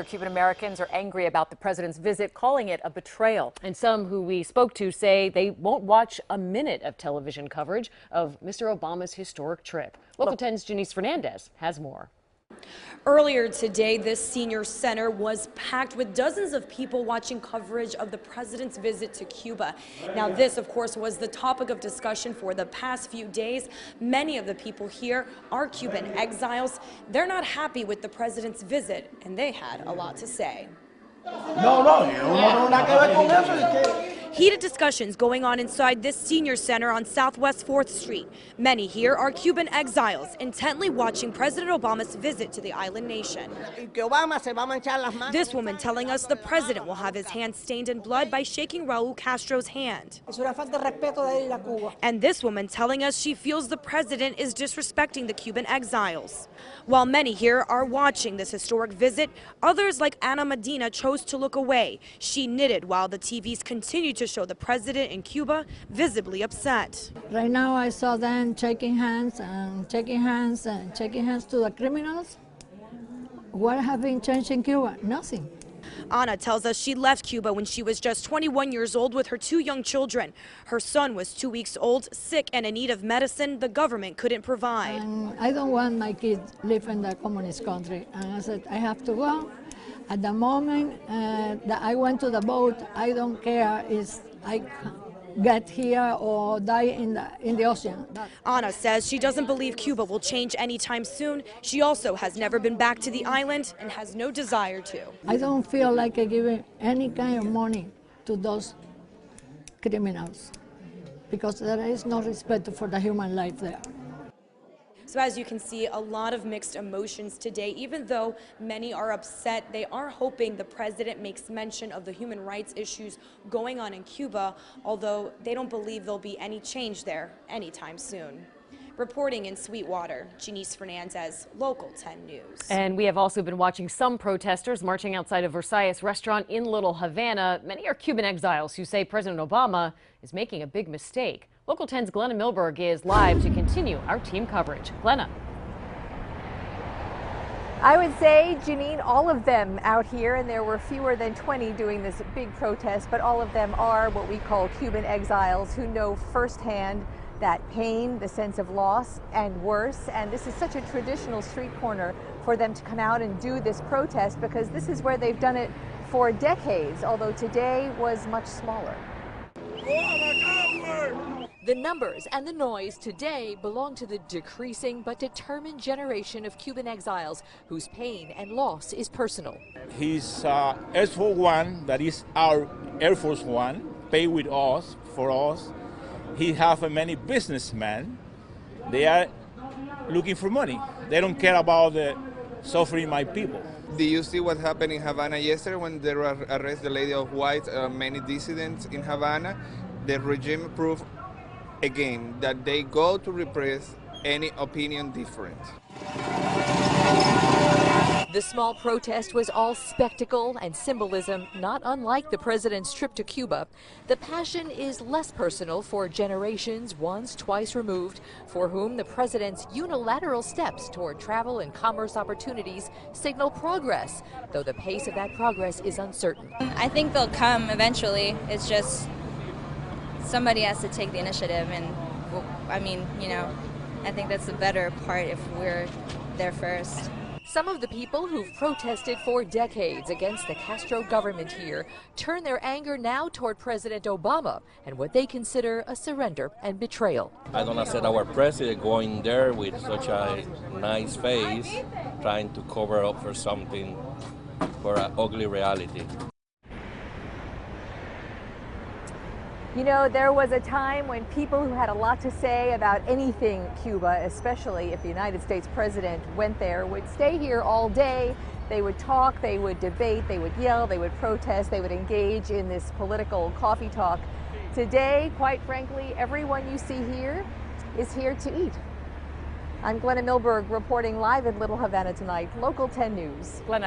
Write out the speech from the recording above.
Cuban-Americans are angry about the president's visit, calling it a betrayal. And some who we spoke to say they won't watch a minute of television coverage of Mr. Obama's historic trip. Local 10's Janice Fernandez has more. Earlier today, this senior center was packed with dozens of people watching coverage of the president's visit to Cuba. Now, this, of course, was the topic of discussion for the past few days. Many of the people here are Cuban exiles. They're not happy with the president's visit, and they had a lot to say. Heated discussions going on inside this senior center on Southwest 4th Street. Many here are Cuban exiles, intently watching President Obama's visit to the island nation. This woman telling us the president will have his hands stained in blood by shaking Raul Castro's hand. And this woman telling us she feels the president is disrespecting the Cuban exiles. While many here are watching this historic visit, others like Ana Medina chose to look away. She knitted while the TVs continued to show the president in Cuba visibly upset. Right now I saw them shaking hands and shaking hands and shaking hands to the criminals. What have been changed in Cuba? Nothing. Ana tells us she left Cuba when she was just 21 years old with her 2 young children. Her son was 2 weeks old, sick and in need of medicine the government couldn't provide. And I don't want my kids live in the communist country. And I said, I have to go. At the moment that I went to the boat, I don't care if I get here or die in the ocean. Ana says she doesn't believe Cuba will change anytime soon. She also has never been back to the island and has no desire to. I don't feel like giving any kind of money to those criminals because there is no respect for the human life there. So as you can see, a lot of mixed emotions today. Even though many are upset, they are hoping the president makes mention of the human rights issues going on in Cuba, although they don't believe there'll be any change there anytime soon. Reporting in Sweetwater, Janice Fernandez, Local 10 News. And we have also been watching some protesters marching outside a Versailles restaurant in Little Havana. Many are Cuban exiles who say President Obama is making a big mistake. Local 10's Glenna Milberg is live to continue our team coverage. Glenna. I would say, Janine, all of them out here, and there were fewer than 20 doing this big protest, but all of them are what we call Cuban exiles who know firsthand that pain, the sense of loss, and worse. And this is such a traditional street corner for them to come out and do this protest because this is where they've done it for decades, although today was much smaller. The numbers and the noise today belong to the decreasing but determined generation of Cuban exiles whose pain and loss is personal. He's Air Force One, that is our Air Force One, paid with us, for us. He have many businessmen. They are looking for money. They don't care about the suffering my people. Did you see what happened in Havana yesterday when they arrested the Lady of White, many dissidents in Havana? The regime proved again that they go to repress any opinion different. The small protest was all spectacle and symbolism, not unlike the president's trip to Cuba. The passion is less personal for generations once, twice removed, for whom the president's unilateral steps toward travel and commerce opportunities signal progress, though the pace of that progress is uncertain. I think they'll come eventually. It's just somebody has to take the initiative, and I mean, you know, I think that's the better part if we're there first. Some of the people who've protested for decades against the Castro government here turn their anger now toward President Obama and what they consider a surrender and betrayal. I don't accept our president going there with such a nice face, trying to cover up for something, for an ugly reality. You know, there was a time when people who had a lot to say about anything Cuba, especially if the United States president went there, would stay here all day. They would talk, they would debate, they would yell, they would protest, they would engage in this political coffee talk. Today, quite frankly, everyone you see here is here to eat. I'm Glenna Milberg reporting live in Little Havana tonight, Local 10 News. Glenna.